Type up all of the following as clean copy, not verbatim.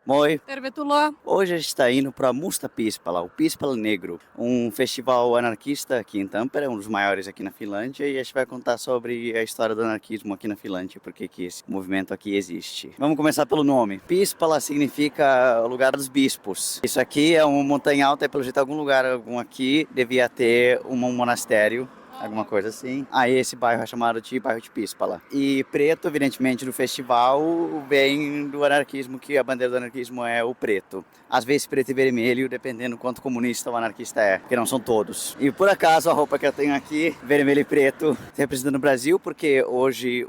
Moi, Tervetuloa. hoje a gente está indo para Musta Pispala, o Pispala Negro, um festival anarquista aqui em Tampere, um dos maiores aqui na Finlândia, e a gente vai contar sobre a história do anarquismo aqui na Finlândia, porque que esse movimento aqui existe. Vamos começar pelo nome. Pispala significa o lugar dos bispos. Isso aqui é uma montanha alta e pelo jeito algum lugar algum aqui devia ter um monastério. Alguma coisa assim. Aí esse bairro é chamado de bairro de Pispala. E preto, evidentemente, do festival vem do anarquismo, que a bandeira do anarquismo é o preto. Às vezes preto e vermelho, dependendo quanto comunista o anarquista é, porque não são todos. E por acaso a roupa que eu tenho aqui, vermelho e preto, representando o Brasil, porque hoje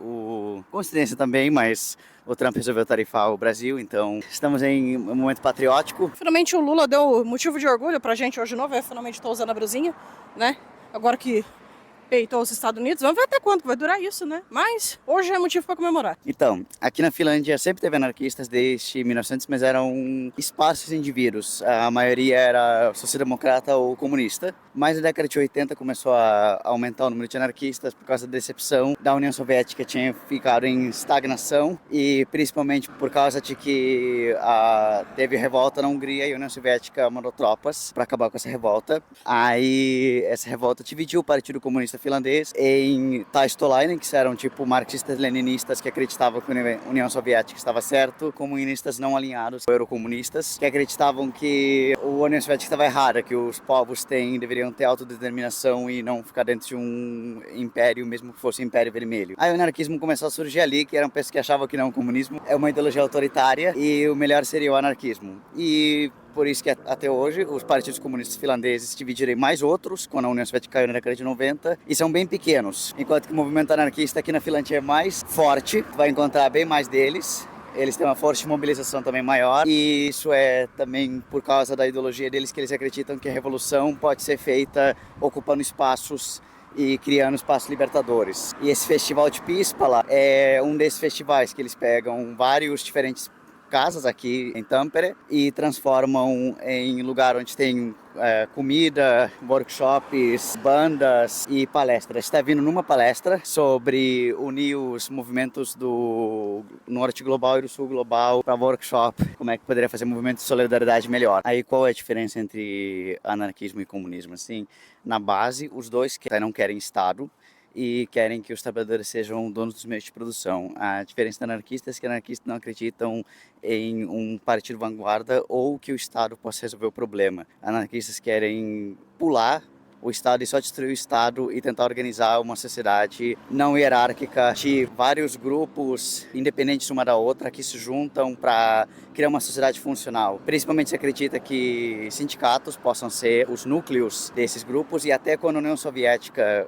coincidência também, mas o Trump resolveu tarifar o Brasil, então estamos em um momento patriótico. Finalmente o Lula deu motivo de orgulho pra gente hoje de novo. Eu finalmente tô usando a brusinha, né? Agora que peitou os Estados Unidos. Vamos ver até quanto vai durar isso, né? Mas hoje é motivo pra comemorar. Então, aqui na Finlândia sempre teve anarquistas desde 1900, mas eram espaços indivíduos. A maioria era social-democrata ou comunista. Mas na década de 80 começou a aumentar o número de anarquistas por causa da decepção da União Soviética, tinha ficado em estagnação e principalmente por causa de que teve revolta na Hungria e a União Soviética mandou tropas para acabar com essa revolta. Aí essa revolta dividiu o Partido Comunista Finlandês em Taistolainen, que eram tipo marxistas-leninistas que acreditavam que a União Soviética estava certo, comunistas não alinhados, eurocomunistas, que acreditavam que a União Soviética estava errada, que os povos deveriam ter autodeterminação e não ficar dentro de um império, mesmo que fosse um império vermelho. Aí o anarquismo começou a surgir ali, que eram pessoas que achavam que não, o comunismo é uma ideologia autoritária e o melhor seria o anarquismo. E por isso que até hoje os partidos comunistas finlandeses dividiram em mais outros, quando a União Soviética caiu na década de 90, e são bem pequenos. Enquanto que o movimento anarquista aqui na Finlândia é mais forte, vai encontrar bem mais deles. Eles têm uma forte mobilização também maior, e isso é também por causa da ideologia deles, que eles acreditam que a revolução pode ser feita ocupando espaços e criando espaços libertadores. E esse festival de Pispala é um desses festivais que eles pegam vários diferentes casas aqui em Tampere e transformam em lugar onde tem comida, workshops, bandas e palestras. Está vindo numa palestra sobre unir os movimentos do Norte Global e do Sul Global para workshop, como é que poderia fazer movimento de solidariedade melhor. Aí qual é a diferença entre anarquismo e comunismo? Assim, na base, os dois não querem Estado e querem que os trabalhadores sejam donos dos meios de produção. A diferença da anarquista é que anarquistas não acreditam em um partido vanguarda ou que o Estado possa resolver o problema. Anarquistas querem pular o Estado e só destruir o Estado e tentar organizar uma sociedade não hierárquica de vários grupos independentes uma da outra que se juntam para criar uma sociedade funcional. Principalmente se acredita que sindicatos possam ser os núcleos desses grupos e até quando a União Soviética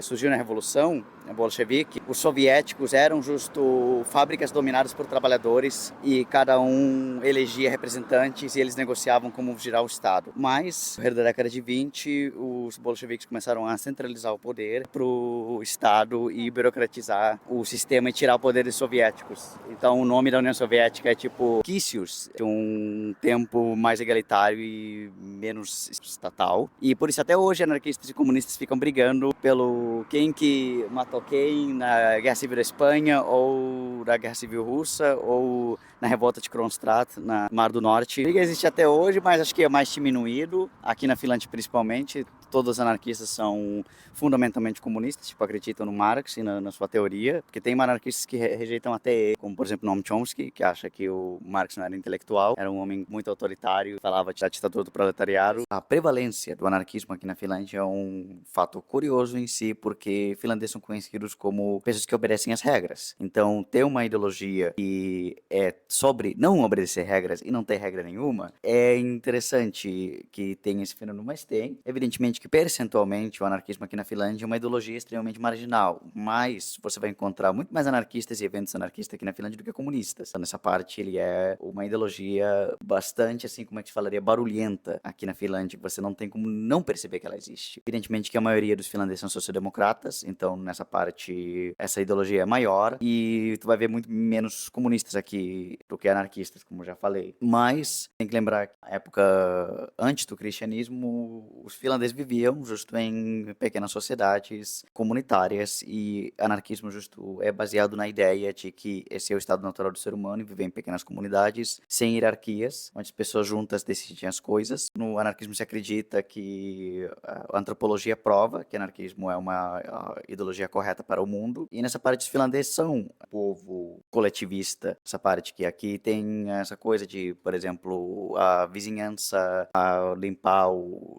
surgiu na Revolução bolchevique, os soviéticos eram justo fábricas dominadas por trabalhadores e cada um elegia representantes e eles negociavam como girar o Estado. Mas, no da década de 20, os bolcheviques começaram a centralizar o poder para o Estado e burocratizar o sistema e tirar o poder dos soviéticos. Então o nome da União Soviética é tipo Kissius, de um tempo mais egalitário e menos estatal. E por isso até hoje anarquistas e comunistas ficam brigando pelo quem que matou quem na Guerra Civil da Espanha ou na Guerra Civil Russa ou na revolta de Kronstadt, na Mar do Norte. A briga existe até hoje, mas acho que é mais diminuído, aqui na Finlândia principalmente. Todos os anarquistas são fundamentalmente comunistas, tipo, acreditam no Marx e na sua teoria, porque tem anarquistas que rejeitam até ele, como por exemplo Noam Chomsky, que acha que o Marx não era intelectual, era um homem muito autoritário, falava da ditadura do proletariado. A prevalência do anarquismo aqui na Finlândia é um fato curioso em si, porque finlandeses são conhecidos como pessoas que obedecem às regras. Então, ter uma ideologia que é sobre não obedecer regras e não ter regra nenhuma, é interessante que tenha esse fenômeno, mas tem. Evidentemente que percentualmente o anarquismo aqui na Finlândia é uma ideologia extremamente marginal, mas você vai encontrar muito mais anarquistas e eventos anarquistas aqui na Finlândia do que comunistas. Então, nessa parte, ele é uma ideologia bastante, assim, como é que se falaria, barulhenta aqui na Finlândia, você não tem como não perceber que ela existe. Evidentemente que a maioria dos finlandeses são social-democratas, então nessa parte, essa ideologia é maior e tu vai ver muito menos comunistas aqui do que anarquistas, como eu já falei. Mas tem que lembrar que na época antes do cristianismo, os finlandeses viviam viviam justo em pequenas sociedades comunitárias e anarquismo justo é baseado na ideia de que esse é o estado natural do ser humano e viver em pequenas comunidades sem hierarquias, onde as pessoas juntas decidem as coisas. No anarquismo se acredita que a antropologia prova que anarquismo é uma ideologia correta para o mundo, e nessa parte os finlandeses são um povo coletivista, essa parte que aqui tem essa coisa de, por exemplo, a vizinhança a limpar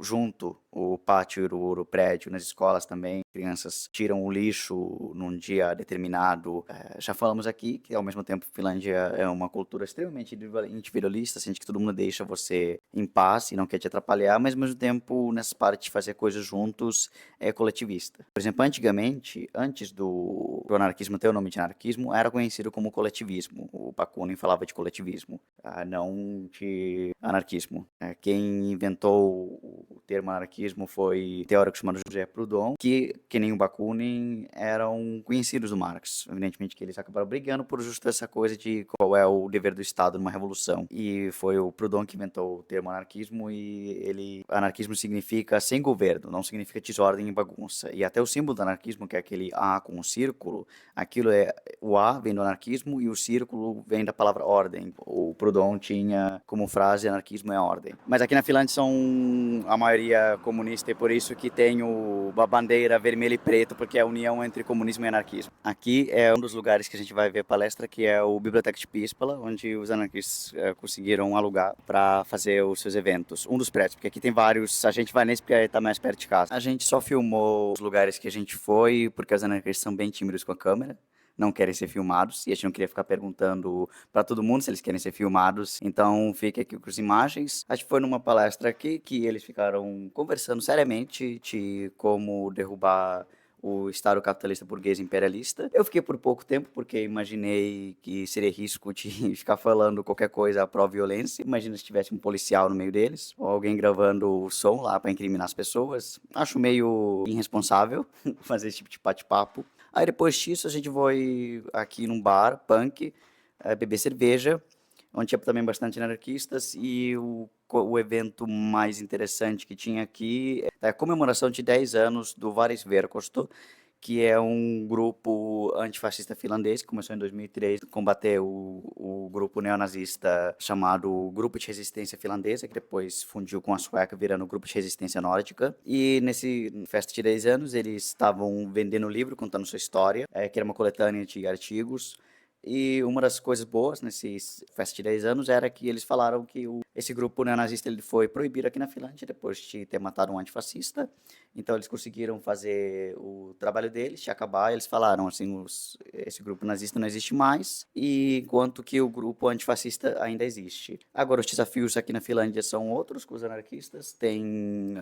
junto o pátio o prédio, nas escolas também, crianças tiram o lixo num dia determinado. Já falamos aqui que, ao mesmo tempo, Finlândia é uma cultura extremamente individualista, sente que todo mundo deixa você em paz e não quer te atrapalhar, mas, ao mesmo tempo, nessa parte de fazer coisas juntos, é coletivista. Por exemplo, antigamente, antes do anarquismo ter o nome de anarquismo, era conhecido como coletivismo. O Bakunin falava de coletivismo, não de anarquismo. Quem inventou o termo anarquismo foi um teórico chamado José Proudhon, que nem o Bakunin, eram conhecidos do Marx. Evidentemente que eles acabaram brigando por justo essa coisa de qual é o dever do Estado numa revolução. E foi o Proudhon que inventou o termo anarquismo, e anarquismo significa sem governo, não significa desordem e bagunça. E até o símbolo do anarquismo, que é aquele A com um círculo, aquilo é, o A vem do anarquismo e o círculo vem da palavra ordem. O Proudhon tinha como frase anarquismo é ordem. Mas aqui na Finlândia são a maioria comunista, e por isso que tem a bandeira vermelha e preta, porque é a união entre comunismo e anarquismo. Aqui é um dos lugares que a gente vai ver palestra, que é o Biblioteca de Pispala, onde os anarquistas conseguiram alugar para fazer os seus eventos. Um dos prédios, porque aqui tem vários, a gente vai nesse porque está mais perto de casa. A gente só filmou os lugares que a gente foi, porque os anarquistas são bem tímidos com a câmera, não querem ser filmados, e a gente não queria ficar perguntando para todo mundo se eles querem ser filmados, então fica aqui com as imagens. Acho que foi numa palestra aqui que eles ficaram conversando seriamente de como derrubar o Estado capitalista burguês imperialista. Eu fiquei por pouco tempo, porque imaginei que seria risco de ficar falando qualquer coisa pró-violência. Imagina se tivesse um policial no meio deles, ou alguém gravando o som lá para incriminar as pessoas. Acho meio irresponsável fazer esse tipo de bate-papo. Aí depois disso a gente foi aqui num bar, punk, beber cerveja, onde tinha também bastante anarquistas, e o evento mais interessante que tinha aqui é a comemoração de 10 anos do Varisverkosto, que é um grupo antifascista finlandês que começou em 2003 a combater o grupo neonazista chamado Grupo de Resistência Finlandesa, que depois fundiu com a sueca, virando o Grupo de Resistência Nórdica. E nesse festa de 10 anos, eles estavam vendendo um livro contando sua história, que era uma coletânea de artigos. E uma das coisas boas nesse festa de 10 anos era que eles falaram que esse grupo neonazista ele foi proibido aqui na Finlândia depois de ter matado um antifascista. Então eles conseguiram fazer o trabalho deles, de acabar. Eles falaram assim, esse grupo nazista não existe mais, e enquanto que o grupo antifascista ainda existe. Agora os desafios aqui na Finlândia são outros com os anarquistas. Tem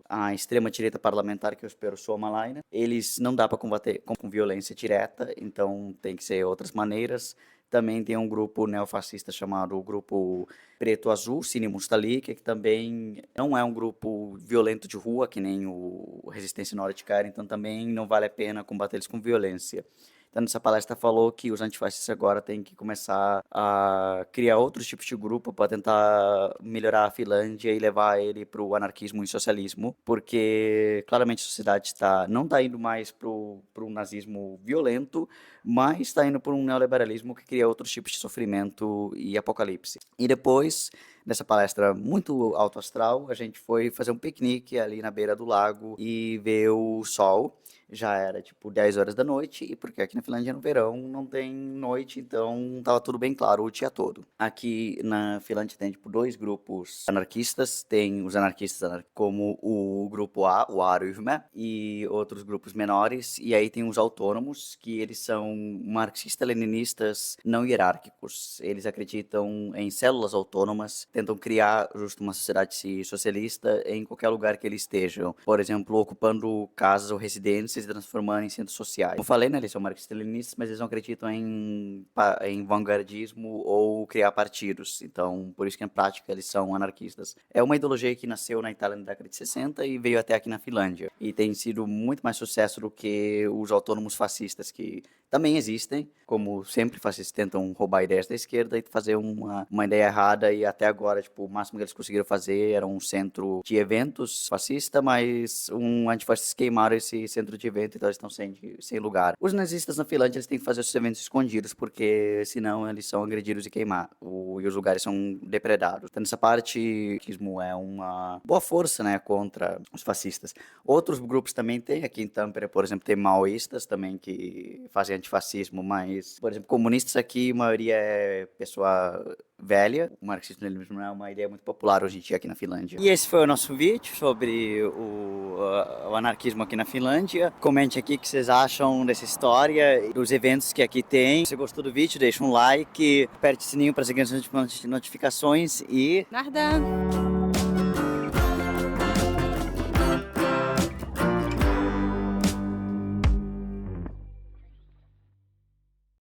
a extrema-direita parlamentar, que eu espero Suomalainen. Eles não dá para combater com violência direta, então tem que ser outras maneiras. Também tem um grupo neofascista chamado Grupo Preto Azul, Cine Mustali, que também não é um grupo violento de rua, que nem o Resistência Nórdica, então também não vale a pena combater eles com violência. Então, nessa palestra falou que os antifascistas agora têm que começar a criar outros tipos de grupo para tentar melhorar a Finlândia e levar ele para o anarquismo e socialismo, porque claramente a sociedade não está indo mais para um nazismo violento, mas está indo para um neoliberalismo que cria outros tipos de sofrimento e apocalipse. E depois dessa palestra muito alto astral, a gente foi fazer um piquenique ali na beira do lago e ver o sol. Já era tipo 10 horas da noite, e porque aqui na Finlândia no verão não tem noite, então tava tudo bem claro o dia todo. Aqui na Finlândia tem tipo dois grupos anarquistas, tem os anarquistas como o grupo A, o ARYHME, e outros grupos menores, e aí tem os autônomos, que eles são marxistas-leninistas não hierárquicos. Eles acreditam em células autônomas, tentam criar justo uma sociedade socialista em qualquer lugar que eles estejam. Por exemplo, ocupando casas ou residências se transformando em centros sociais. Como eu falei, né, eles são marxistas-leninistas, mas eles não acreditam em vanguardismo ou criar partidos. Então, por isso que na prática eles são anarquistas. É uma ideologia que nasceu na Itália na década de 60 e veio até aqui na Finlândia. E tem sido muito mais sucesso do que os autônomos fascistas, que também existem, como sempre, fascistas tentam roubar ideias da esquerda e fazer uma ideia errada, e até agora, tipo, o máximo que eles conseguiram fazer era um centro de eventos fascista, mas um antifascista queimaram esse centro de evento, então eles estão sem lugar. Os nazistas na Finlândia, eles têm que fazer os eventos escondidos, porque senão eles são agredidos e queimados, e os lugares são depredados. Então, nessa parte, o anarquismo é uma boa força, né, contra os fascistas. Outros grupos também tem, aqui em Tampere, por exemplo, tem maoístas também que fazem antifascismo, mas, por exemplo, comunistas aqui, a maioria é pessoa velha. O marxismo-leninismo não é uma ideia muito popular hoje em dia aqui na Finlândia. E esse foi o nosso vídeo sobre o anarquismo aqui na Finlândia. Comente aqui o que vocês acham dessa história, dos eventos que aqui tem. Se você gostou do vídeo, deixa um like, aperte o sininho para seguir as notificações e... Nada!